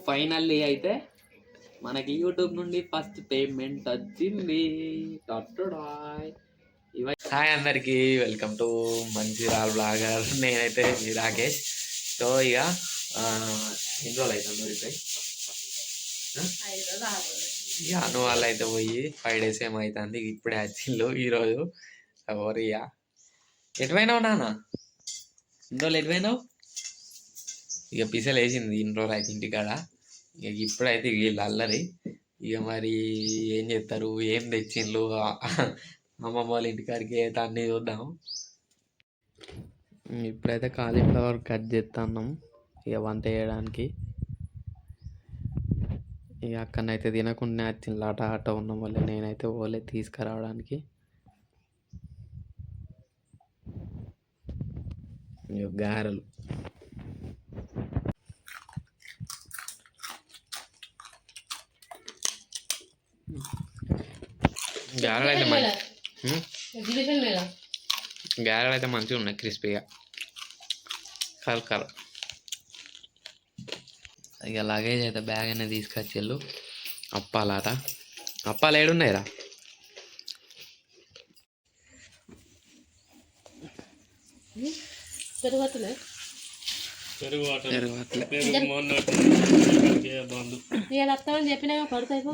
Finally అయితే మనకి YouTube నుండి ఫస్ట్ పేమెంట్ వచ్చింది. హాయ్ అందరికీ, వెల్కమ్ టు మంచిర్యాల బ్లాగర్. నేనైతే మీ రాకేష్. సో ఇక ఎన్ని రోజులు అవుతుంది అయితే ఇక అను వాళ్ళు అయితే పోయి 5 days ఏమో అవుతుంది. ఇప్పుడే వచ్చిండు ఈరోజు. ఎవరు ఇక ఎటు పోయినావు నాన్న? ఇన్ని రోజులు ఎటు పోయినావు? ఇక పిసలు వేసింది ఇన్ని రోజులు అయితే ఇంటికాడ. ఇక ఇప్పుడైతే వీళ్ళు అల్లరి. ఇక మరి ఏం చేస్తారు, ఏం తెచ్చిండ్రు అమ్మమ్మ వాళ్ళ ఇంటికాడికి అన్నీ చూద్దాం. ఇప్పుడైతే కాలీఫ్లవర్ కట్ చేస్తున్నాం ఇక వంట చేయడానికి. ఇక అక్కడనైతే తినకుండా వచ్చింది ఆట ఉన్నాం వల్ల నేనైతే ఓలే తీసుకురావడానికి. ఇక గారెలు గారెలు అయితే మంచిగా ఉన్నాయి, క్రిస్పీగా కలర్. ఇక లగేజ్ అయితే బ్యాగ్ అనేది తీసుకొచ్చేళ్ళు. అప్పాలాట, అప్పాలు ఏడున్నాయిరా?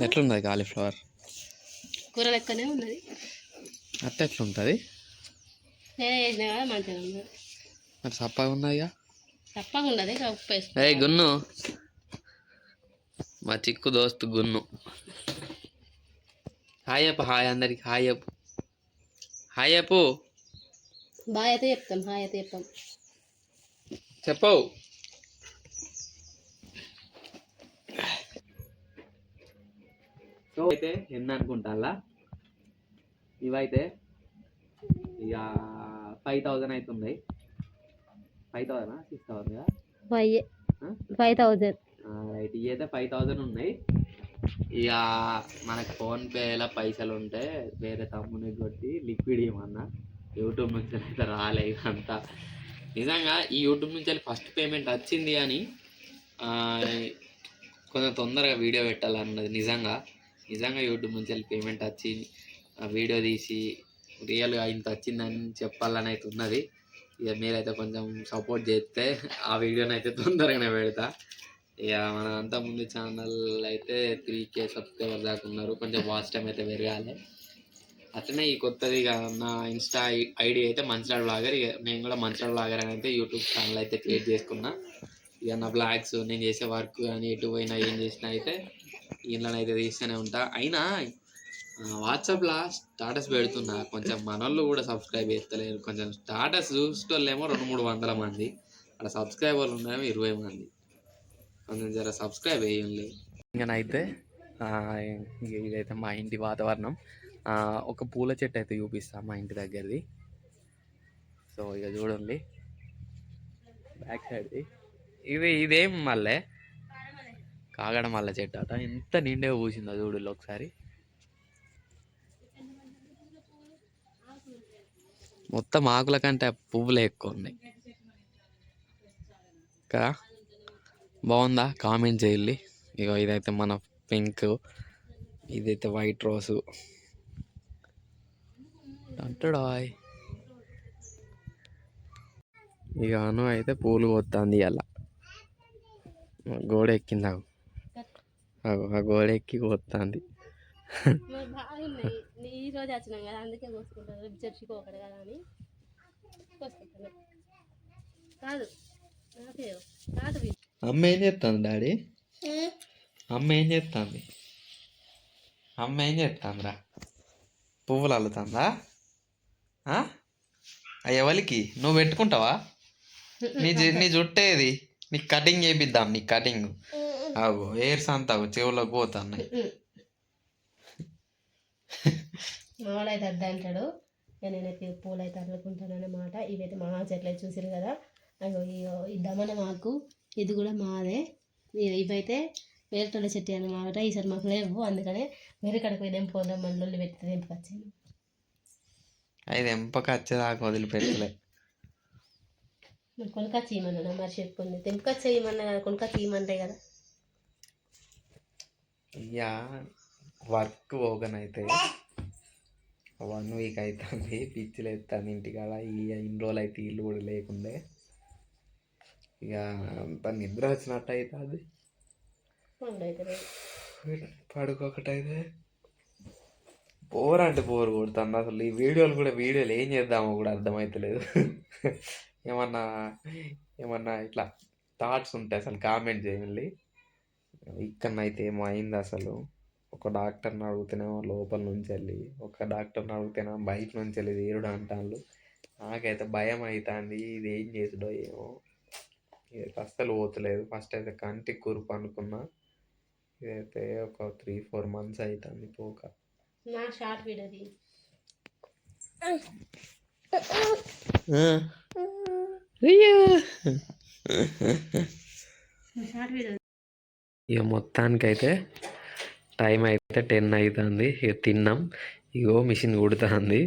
ఎట్లున్నది కాలీఫ్లవర్ కూర లెక్కనే ఉన్నది. అట్ట ఎట్లుంటుంది? మరి సప్పగా ఉన్నది. తప్పగా ఉండదు. ఏ గున్ను, మా చిక్కు దోస్తు గున్ను. హాయ్ చెప్పు, హాయ్ అందరికి హాయ్ చెప్పు. హాయ్ చెప్పు. బాయ్ అయితే చెప్తాం, హాయ్ అయితే చెప్తాం. చెప్పవు. సో అయితే ఎన్ని అనుకుంటా, ఇవైతే ఇక 5,000 అవుతున్నాయి. 5,000 6,000 5,000 రైట్. ఇవి అయితే 5,000 ఉన్నాయి. ఇక మనకు ఫోన్పేలో పైసలు ఉంటే వేరే తమ్ముని కొట్టి లిక్విడ్ ఇవ్వమన్నా. యూట్యూబ్ నుంచి అయితే రాలే ఇదంతా. నిజంగా ఈ యూట్యూబ్ నుంచి ఫస్ట్ పేమెంట్ వచ్చింది కానీ కొంచెం తొందరగా వీడియో పెట్టాలన్నది. నిజంగా యూట్యూబ్ నుంచి పేమెంట్ వచ్చి వీడియో తీసి రియల్గా ఇంత వచ్చిందని చెప్పాలని అయితే ఉన్నది. ఇక మీరైతే కొంచెం సపోర్ట్ చేస్తే ఆ వీడియోని అయితే తొందరగానే పెడతా. ఇక మన అంతకుముందు ఛానల్ అయితే 3K సబ్స్క్రైబర్ దాకా ఉన్నారు. కొంచెం వాచ్ టైం అయితే పెరగాలి. అట్లనే ఈ కొత్తది నా ఇన్స్టా ఐడి అయితే మంచిర్యాల బ్లాగర్. ఇక నేను కూడా మంచిర్యాల బ్లాగర్ అని అయితే యూట్యూబ్ ఛానల్ అయితే క్రియేట్ చేసుకున్నా. ఇక నా బ్లాగ్స్, నేను చేసే వర్క్ కానీ ఎటు పోయినా ఏం చేసినా అయితే ఇంట్లోనైతే తీస్తూనే ఉంటా. అయినా వాట్సాప్లో స్టాటస్ పెడుతున్నా, కొంచెం మనోళ్ళు కూడా సబ్స్క్రైబ్ చేస్తలేరు. కొంచెం స్టాటస్ చూసేటోళ్ళేమో 200-300 మంది, అక్కడ సబ్స్క్రైబర్లు ఉన్నారేమో 20 మంది. కొంచెం జర సబ్స్క్రైబ్ వేయండి. ఇంకనైతే ఇదైతే మా ఇంటి వాతావరణం. ఒక పూల చెట్టు అయితే చూపిస్తాను మా ఇంటి దగ్గరది. సో ఇక చూడండి బ్యాక్ సైడ్ది. ఇదేం మళ్ళీ కాగడ మల్ల చెట్టు అట. ఎంత నిండుగా పూసిందో చూడుల్లో ఒకసారి. మొత్తం ఆకుల కంటే పువ్వులే ఎక్కువ ఉన్నాయి కదా. బాగుందా? కామెంట్ చేయాలి. ఇక ఇదైతే మన పింక్, ఇదైతే వైట్ రోసు అంటాడాయ్. ఇక అను అయితే పూలు కొత్తాంది. అలా గోడ ఎక్కింది, ఆ గోడ ఎక్కి కొత్తాంది. అమ్మ ఏం చేస్తాను డాడీ? అమ్మ ఏం చేస్తుంది? రా? పువ్వులు అల్లుతుందా? ఎవరికి నువ్వు పెట్టుకుంటావా? నీ జుట్టేది? నీకు కటింగ్ చేపిద్దాం. నీకు కటింగ్ అవు ఎయిర్స్ అంతా చెవులోకి పోతున్నాయి. మామూలైతే అద్దా అంటాడు. నేనైతే పూలు అయితే అల్లుకుంటాను అన్నమాట. ఇవైతే మా చెట్లు అయితే చూసారు కదా. అయ్యో ఇద్దామన్న మాకు, ఇది కూడా మాదే. ఇవైతే వేరేటోళ్ళ చెట్టు అన్నమాట. ఈసారి మాకు లేవు, అందుకనే వేరే కడకు పోయి తెంపుకుందాం. మళ్ళీ పెట్టి తెంపుకొచ్చాను. అది తెంపకొచ్చేదాకా వదిలిపెట్టలే. కొనుకొచ్చి ఇవ్వమన్నా, మరి చెప్పుకుంది తెంపుకొచ్చి ఇవ్వమన్నా కదా, కొనుకొచ్చి ఇవ్వమంటాయి కదా. ఇక వర్క్ పోగనైతే 1 వీక్ అవుతుంది, పిచ్చిలు ఎత్తాను ఇంటికాడ. ఇన్ని రోజులు అయితే ఇల్లు కూడా లేకుండే, ఇక అంత నిద్ర వచ్చినట్టు అవుతుంది. పడుకోకటైతే బోర్ అంటే బోర్ కొడుతుంది అసలు. ఈ వీడియోలు ఏం చేద్దామో కూడా అర్థమవుతలేదు. ఏమన్నా ఏమన్నా ఇట్లా థాట్స్ ఉంటాయి అసలు కామెంట్ చేయండి. ఇక్కడనైతే ఏమో అయింది అసలు. ఒక డాక్టర్ని అడిగితేనేమో లోపల నుంచి వెళ్ళి, ఒక డాక్టర్ని అడిగితేనేమో బయట నుంచి వెళ్ళి తీరుడు అంటాను. నాకైతే భయం అవుతుంది, ఇది ఏం చేసుడో ఏమో. ఇది అస్సలు పోతలేదు. ఫస్ట్ అయితే కంటికి కురుపు అనుకున్నా, ఇదైతే ఒక 3-4 months అవుతుంది పోక. నా షార్ట్ వీడియోది షార్ట్ వీడియో. ఇక మొత్తానికైతే టైం అయితే 10 అవుతుంది. ఇక తిన్నాం. ఇగో మిషన్ కుడుతుంది.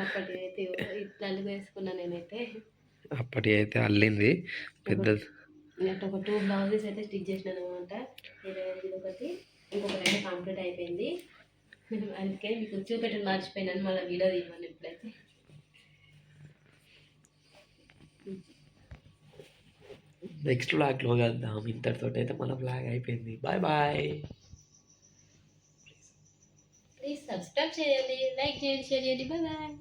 అప్పటి అయితే ఇట్లా వేసుకున్నా నేనైతే. అప్పటి అయితే అల్లింది పెద్ద. ఒక 2 బ్లౌజెస్ అయితే స్టిచ్ చేసినాను అనమాట. ఇది ఒకటి, ఇంకొకటి అయితే కంప్లీట్ అయిపోయింది. అందుకే మీకు చూపెట్టడం మర్చిపోయినాను, మళ్ళీ వీడియో తీయమని ఎప్పుడైతే. నెక్స్ట్ వ్లాగ్లో కలుద్దాం. ఇంతటితో అయితే మన వ్లాగ్ అయిపోయింది. Bye bye. ప్లీజ్ సబ్స్క్రైబ్ చేయండి, లైక్ చేయండి, షేర్ చేయండి. Bye bye.